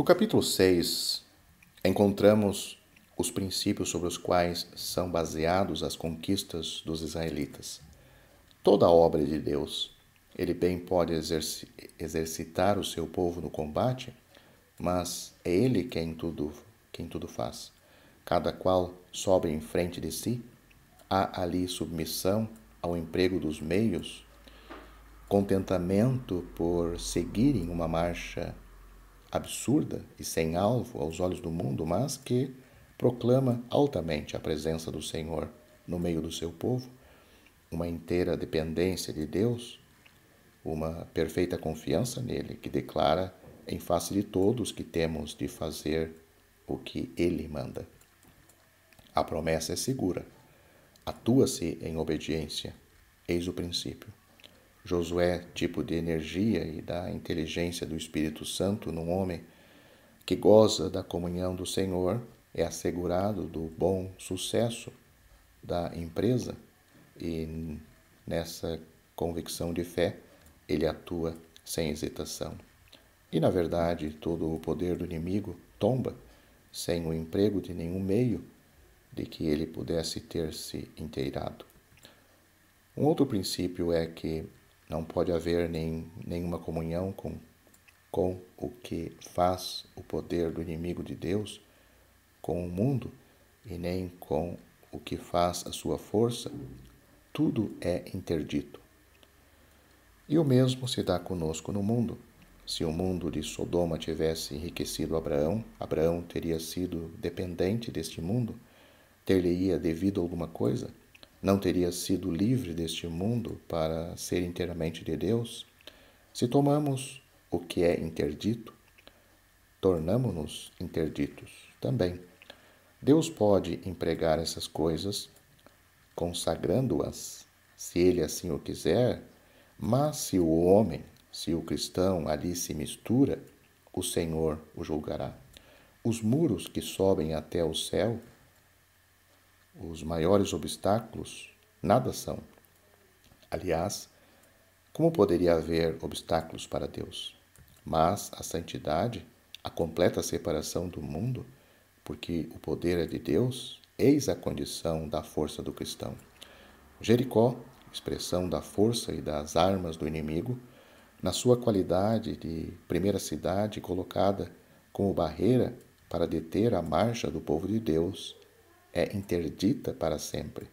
No capítulo 6, encontramos os princípios sobre os quais são baseados as conquistas dos israelitas. Toda a obra de Deus, ele bem pode exercitar o seu povo no combate, mas é ele quem tudo faz. Cada qual sobe em frente de si, há ali submissão ao emprego dos meios, contentamento por seguirem uma marcha absurda e sem alvo aos olhos do mundo, mas que proclama altamente a presença do Senhor no meio do seu povo, uma inteira dependência de Deus, uma perfeita confiança nele, que declara em face de todos que temos de fazer o que ele manda. A promessa é segura. Atua-se em obediência. Eis o princípio. Josué, tipo de energia e da inteligência do Espírito Santo num homem que goza da comunhão do Senhor, é assegurado do bom sucesso da empresa e nessa convicção de fé ele atua sem hesitação. E na verdade todo o poder do inimigo tomba sem o emprego de nenhum meio de que ele pudesse ter se inteirado. Um outro princípio é que não pode haver nenhuma comunhão com o que faz o poder do inimigo de Deus, com o mundo, e nem com o que faz a sua força. Tudo é interdito. E o mesmo se dá conosco no mundo. Se o mundo de Sodoma tivesse enriquecido Abraão, Abraão teria sido dependente deste mundo, ter-lhe-ia devido alguma coisa, não teria sido livre deste mundo para ser inteiramente de Deus. Se tomamos o que é interdito, tornamo-nos interditos também. Deus pode empregar essas coisas, consagrando-as, se ele assim o quiser, mas se o homem, se o cristão ali se mistura, o Senhor o julgará. Os muros que sobem até o céu, os maiores obstáculos, nada são. Aliás, como poderia haver obstáculos para Deus? Mas a santidade, a completa separação do mundo, porque o poder é de Deus, eis a condição da força do cristão. Jericó, expressão da força e das armas do inimigo, na sua qualidade de primeira cidade colocada como barreira para deter a marcha do povo de Deus, é interdita para sempre.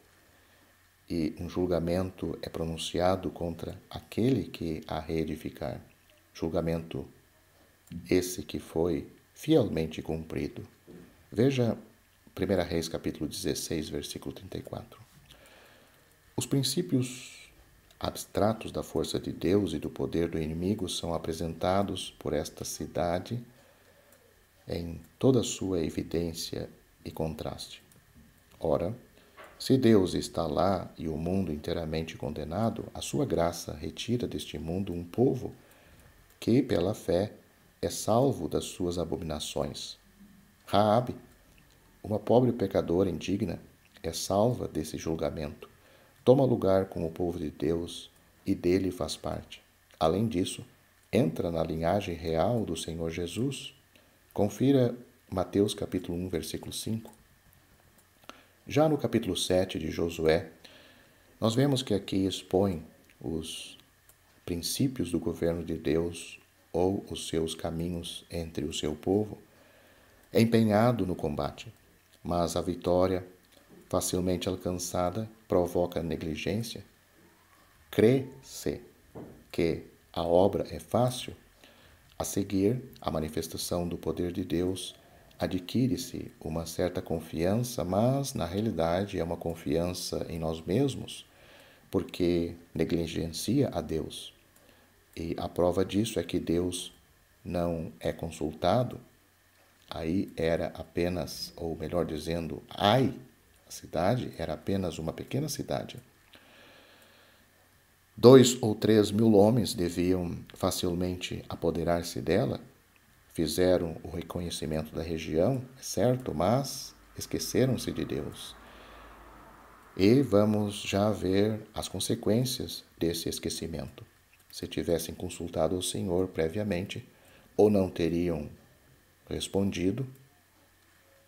E um julgamento é pronunciado contra aquele que a reedificar. Julgamento esse que foi fielmente cumprido. Veja 1 Reis capítulo 16, versículo 34. Os princípios abstratos da força de Deus e do poder do inimigo são apresentados por esta cidade em toda a sua evidência e contraste. Ora, se Deus está lá e o mundo inteiramente condenado, a sua graça retira deste mundo um povo que, pela fé, é salvo das suas abominações. Raabe, uma pobre pecadora indigna, é salva desse julgamento. Toma lugar com o povo de Deus e dele faz parte. Além disso, entra na linhagem real do Senhor Jesus. Confira Mateus capítulo 1, versículo 5. Já no capítulo 7 de Josué, nós vemos que aqui expõe os princípios do governo de Deus ou os seus caminhos entre o seu povo, é empenhado no combate, mas a vitória, facilmente alcançada, provoca negligência. Crê-se que a obra é fácil. A seguir, a manifestação do poder de Deus, adquire-se uma certa confiança, mas na realidade é uma confiança em nós mesmos, porque negligencia a Deus. E a prova disso é que Deus não é consultado. Aí era apenas, ou melhor dizendo, Ai, a cidade era apenas uma pequena cidade. 2 ou 3 mil homens deviam facilmente apoderar-se dela. Fizeram o reconhecimento da região, é certo, mas esqueceram-se de Deus. E vamos já ver as consequências desse esquecimento. Se tivessem consultado o Senhor previamente, ou não teriam respondido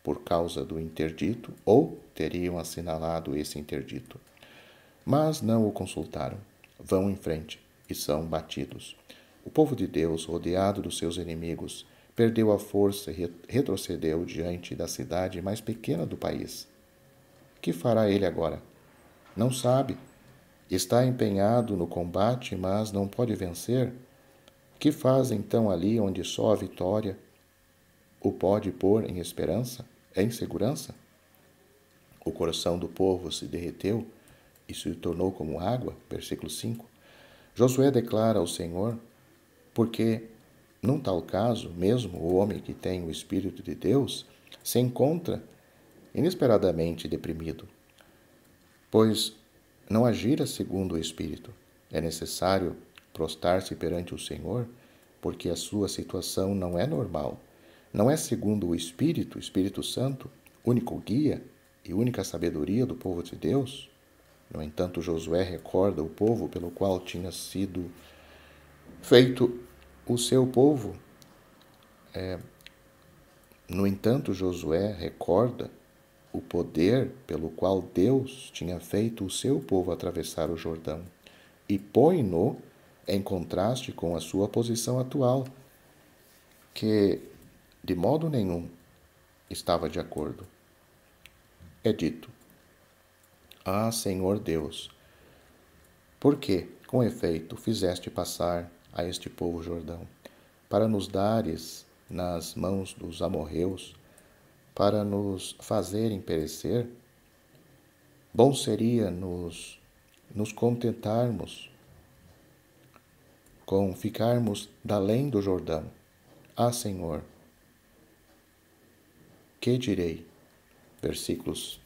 por causa do interdito ou teriam assinalado esse interdito. Mas não o consultaram. Vão em frente e são batidos. O povo de Deus, rodeado dos seus inimigos, perdeu a força e retrocedeu diante da cidade mais pequena do país. Que fará ele agora? Não sabe. Está empenhado no combate, mas não pode vencer. Que faz então ali onde só a vitória o pode pôr em esperança, em segurança? O coração do povo se derreteu e se tornou como água. Versículo 5. Josué declara ao Senhor, porque, num tal caso, mesmo o homem que tem o Espírito de Deus se encontra inesperadamente deprimido, pois não agira segundo o Espírito. É necessário prostrar-se perante o Senhor, porque a sua situação não é normal. Não é segundo o Espírito Santo, único guia e única sabedoria do povo de Deus. No entanto, Josué recorda o povo pelo qual tinha sido feito o seu povo. No entanto, Josué recorda o poder pelo qual Deus tinha feito o seu povo atravessar o Jordão e põe-no em contraste com a sua posição atual, que de modo nenhum estava de acordo. É dito: Ah, Senhor Deus, por que, com efeito, fizeste passar a este povo o Jordão, para nos dares nas mãos dos amorreus, para nos fazerem perecer? Bom seria nos contentarmos com ficarmos da além do Jordão. Ah, Senhor, que direi? Versículos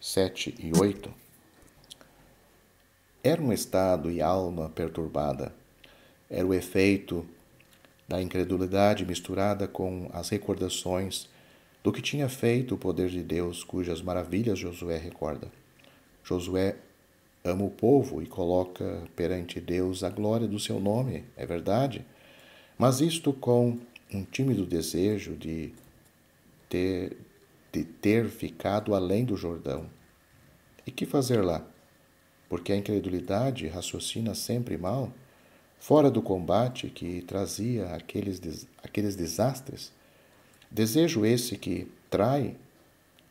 7 e 8. Era um estado e alma perturbada. Era o efeito da incredulidade misturada com as recordações do que tinha feito o poder de Deus, cujas maravilhas Josué recorda. Josué ama o povo e coloca perante Deus a glória do seu nome, é verdade, mas isto com um tímido desejo de ter ficado além do Jordão. E que fazer lá? Porque a incredulidade raciocina sempre mal, fora do combate que trazia aqueles desastres. Desejo esse que trai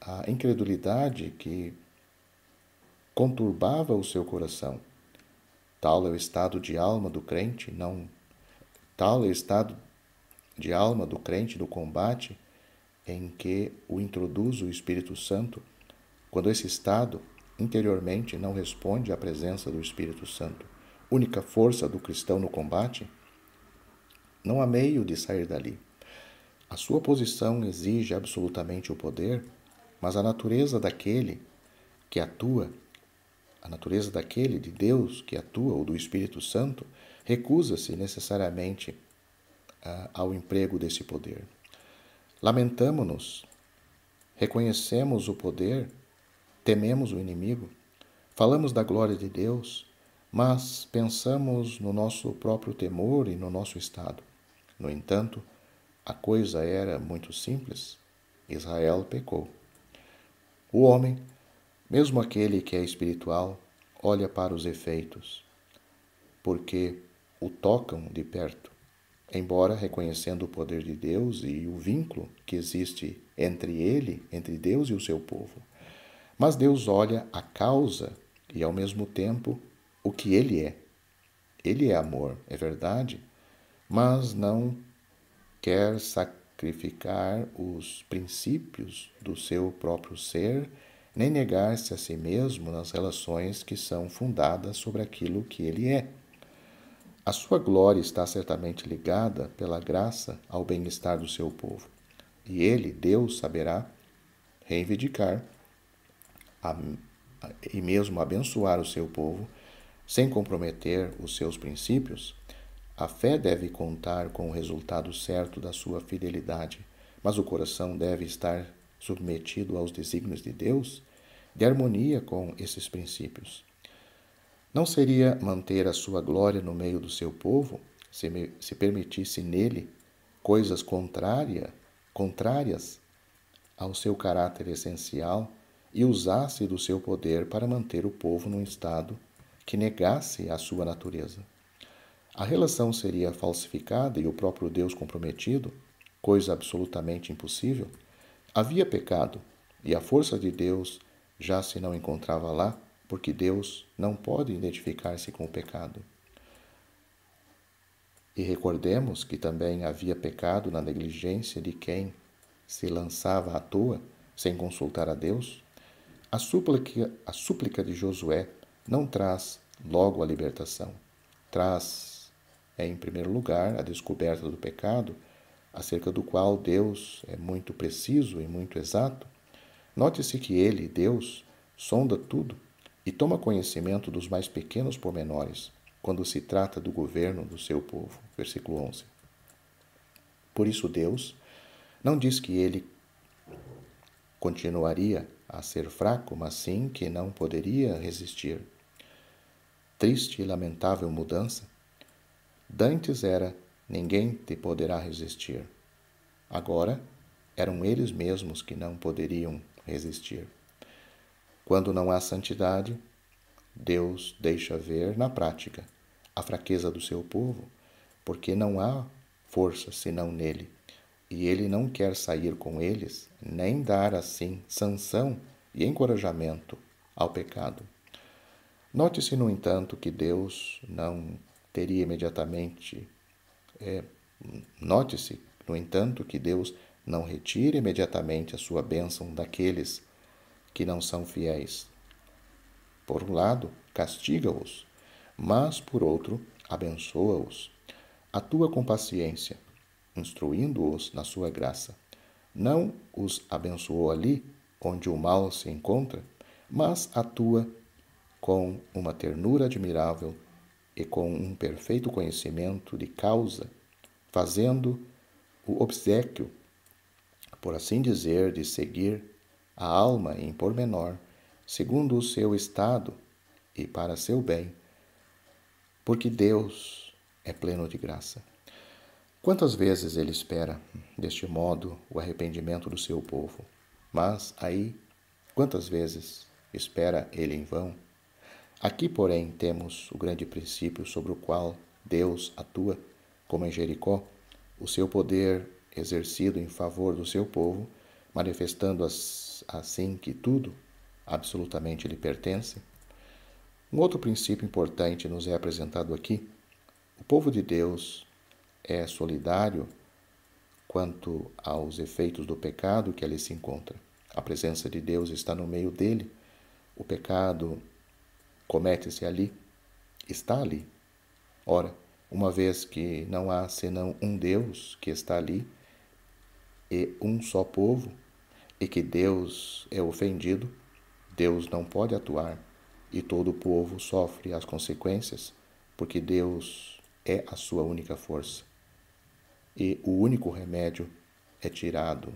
a incredulidade que conturbava o seu coração. Tal é o estado de alma do crente, tal é o estado de alma do crente no combate em que o introduz o Espírito Santo, quando esse estado interiormente não responde à presença do Espírito Santo, única força do cristão no combate, não há meio de sair dali. A sua posição exige absolutamente o poder, mas a natureza daquele que atua, a natureza daquele de Deus que atua, ou do Espírito Santo, recusa-se necessariamente ao emprego desse poder. Lamentamo-nos, reconhecemos o poder, tememos o inimigo, falamos da glória de Deus, mas pensamos no nosso próprio temor e no nosso estado. No entanto, a coisa era muito simples. Israel pecou. O homem, mesmo aquele que é espiritual, olha para os efeitos, porque o tocam de perto, embora reconhecendo o poder de Deus e o vínculo que existe entre Deus e o seu povo. Mas Deus olha a causa e, ao mesmo tempo, o que Ele é. Ele é amor, é verdade, mas não quer sacrificar os princípios do seu próprio ser, nem negar-se a si mesmo nas relações que são fundadas sobre aquilo que Ele é. A sua glória está certamente ligada, pela graça, ao bem-estar do seu povo. E Ele, Deus, saberá reivindicar e mesmo abençoar o seu povo, sem comprometer os seus princípios. A fé deve contar com o resultado certo da sua fidelidade, mas o coração deve estar submetido aos desígnios de Deus, de harmonia com esses princípios. Não seria manter a sua glória no meio do seu povo se permitisse nele coisas contrárias contrárias ao seu caráter essencial e usasse do seu poder para manter o povo num estado que negasse a sua natureza. A relação seria falsificada e o próprio Deus comprometido, coisa absolutamente impossível. Havia pecado e a força de Deus já se não encontrava lá, porque Deus não pode identificar-se com o pecado. E recordemos que também havia pecado na negligência de quem se lançava à toa, sem consultar a Deus. A súplica de Josué não traz logo a libertação. Traz, em primeiro lugar, a descoberta do pecado, acerca do qual Deus é muito preciso e muito exato. Note-se que ele, Deus, sonda tudo e toma conhecimento dos mais pequenos pormenores, quando se trata do governo do seu povo. Versículo 11. Por isso Deus não diz que ele continuaria a ser fraco, mas sim que não poderia resistir. Triste e lamentável mudança. Dantes era: ninguém te poderá resistir. Agora, eram eles mesmos que não poderiam resistir. Quando não há santidade, Deus deixa ver na prática a fraqueza do seu povo, porque não há força senão nele, e ele não quer sair com eles, nem dar assim sanção e encorajamento ao pecado. Note-se, no entanto, que Deus não teria imediatamente. Note-se, no entanto, que Deus não retira imediatamente a sua bênção daqueles que não são fiéis. Por um lado, castiga-os, mas, por outro, abençoa-os. Atua com paciência, instruindo-os na sua graça. Não os abençoou ali, onde o mal se encontra, mas atua com uma ternura admirável e com um perfeito conhecimento de causa, fazendo o obséquio, por assim dizer, de seguir a alma em pormenor, segundo o seu estado e para seu bem, porque Deus é pleno de graça. Quantas vezes ele espera, deste modo, o arrependimento do seu povo? Mas aí, quantas vezes espera ele em vão? Aqui, porém, temos o grande princípio sobre o qual Deus atua, como em Jericó, o seu poder exercido em favor do seu povo, manifestando assim que tudo absolutamente lhe pertence. Um outro princípio importante nos é apresentado aqui. O povo de Deus é solidário quanto aos efeitos do pecado que ali se encontra. A presença de Deus está no meio dele. O pecado comete-se ali, está ali. Ora, uma vez que não há senão um Deus que está ali e um só povo, e que Deus é ofendido, Deus não pode atuar e todo o povo sofre as consequências, porque Deus é a sua única força. E o único remédio é tirado,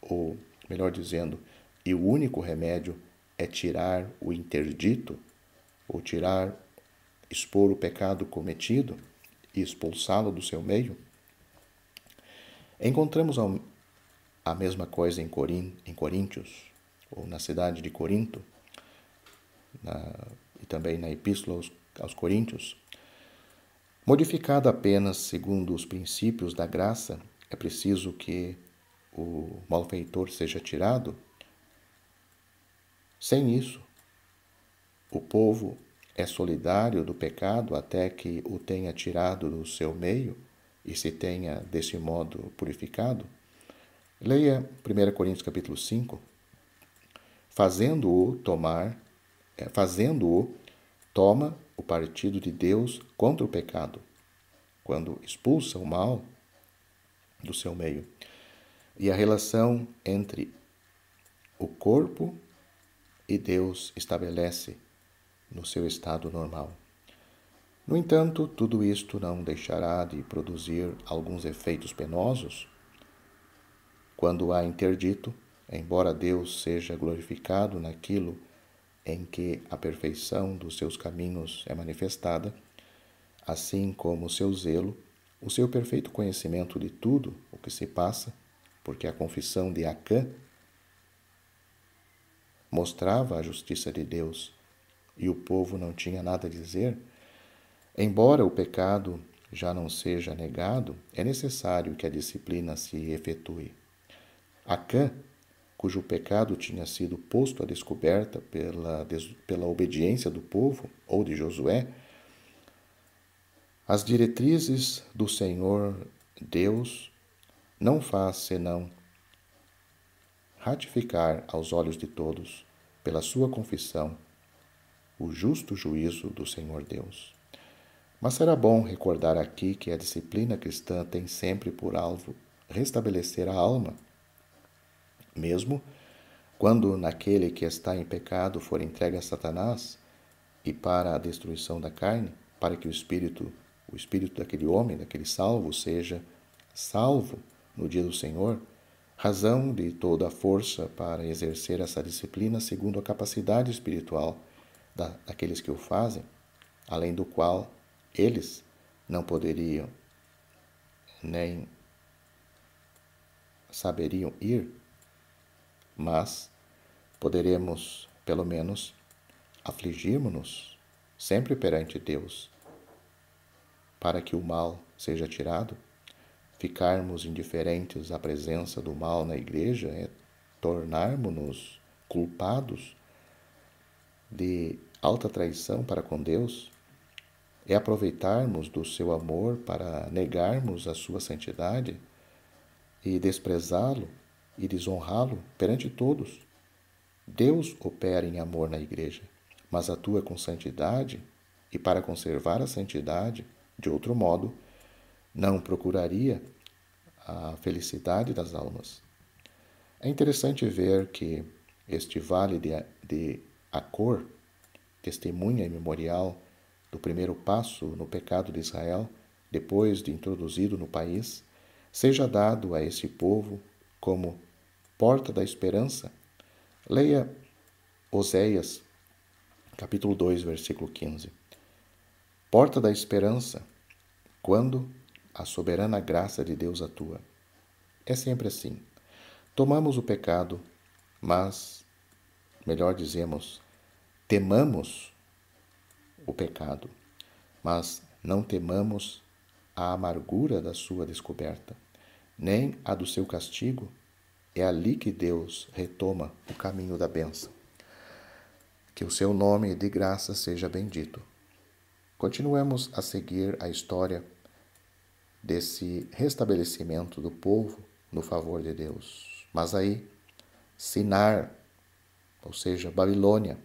ou melhor dizendo, e o único remédio é tirar o interdito, ou expor o pecado cometido e expulsá-lo do seu meio. Encontramos a mesma coisa em Coríntios, ou na cidade de Corinto, e também na Epístola aos Coríntios. Modificada apenas segundo os princípios da graça, é preciso que o malfeitor seja tirado. Sem isso, o povo é solidário do pecado até que o tenha tirado do seu meio e se tenha, desse modo, purificado. Leia 1 Coríntios capítulo 5. Fazendo-o, toma o partido de Deus contra o pecado, quando expulsa o mal do seu meio. E a relação entre o corpo e Deus estabelece no seu estado normal. No entanto, tudo isto não deixará de produzir alguns efeitos penosos. Quando há interdito, embora Deus seja glorificado naquilo em que a perfeição dos seus caminhos é manifestada, assim como o seu zelo, o seu perfeito conhecimento de tudo o que se passa, porque a confissão de Acã mostrava a justiça de Deus e o povo não tinha nada a dizer, embora o pecado já não seja negado, é necessário que a disciplina se efetue. Acã, cujo pecado tinha sido posto à descoberta pela obediência do povo ou de Josué, as diretrizes do Senhor Deus não faz senão ratificar aos olhos de todos, pela sua confissão, o justo juízo do Senhor Deus. Mas será bom recordar aqui que a disciplina cristã tem sempre por alvo restabelecer a alma, mesmo quando naquele que está em pecado for entregue a Satanás e para a destruição da carne, para que o espírito daquele homem, daquele salvo, seja salvo no dia do Senhor, razão de toda a força para exercer essa disciplina segundo a capacidade espiritual daqueles que o fazem, além do qual eles não poderiam nem saberiam ir, mas poderemos, pelo menos, afligirmos-nos sempre perante Deus, para que o mal seja tirado. Ficarmos indiferentes à presença do mal na igreja é tornarmos-nos culpados de alta traição para com Deus, é aproveitarmos do seu amor para negarmos a sua santidade e desprezá-lo e desonrá-lo perante todos. Deus opera em amor na igreja, mas atua com santidade e para conservar a santidade, de outro modo, não procuraria a felicidade das almas. É interessante ver que este vale de Acor, testemunha e memorial do primeiro passo no pecado de Israel, depois de introduzido no país, seja dado a esse povo como porta da esperança. Leia Oséias, capítulo 2, versículo 15. Porta da esperança, quando a soberana graça de Deus atua. É sempre assim. Tomamos o pecado, mas, melhor dizemos, temamos o pecado, mas não temamos a amargura da sua descoberta, nem a do seu castigo. É ali que Deus retoma o caminho da bênção. Que o seu nome de graça seja bendito. Continuemos a seguir a história desse restabelecimento do povo no favor de Deus. Mas aí, Sinar, ou seja, Babilônia,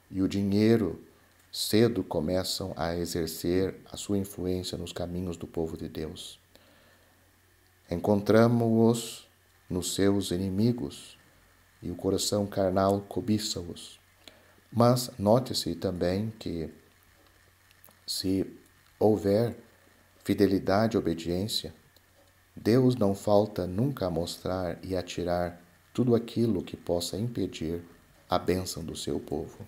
e o dinheiro cedo começam a exercer a sua influência nos caminhos do povo de Deus. Encontramos-os nos seus inimigos e o coração carnal cobiça-os. Mas note-se também que, se houver fidelidade e obediência, Deus não falta nunca a mostrar e a tirar tudo aquilo que possa impedir a bênção do seu povo.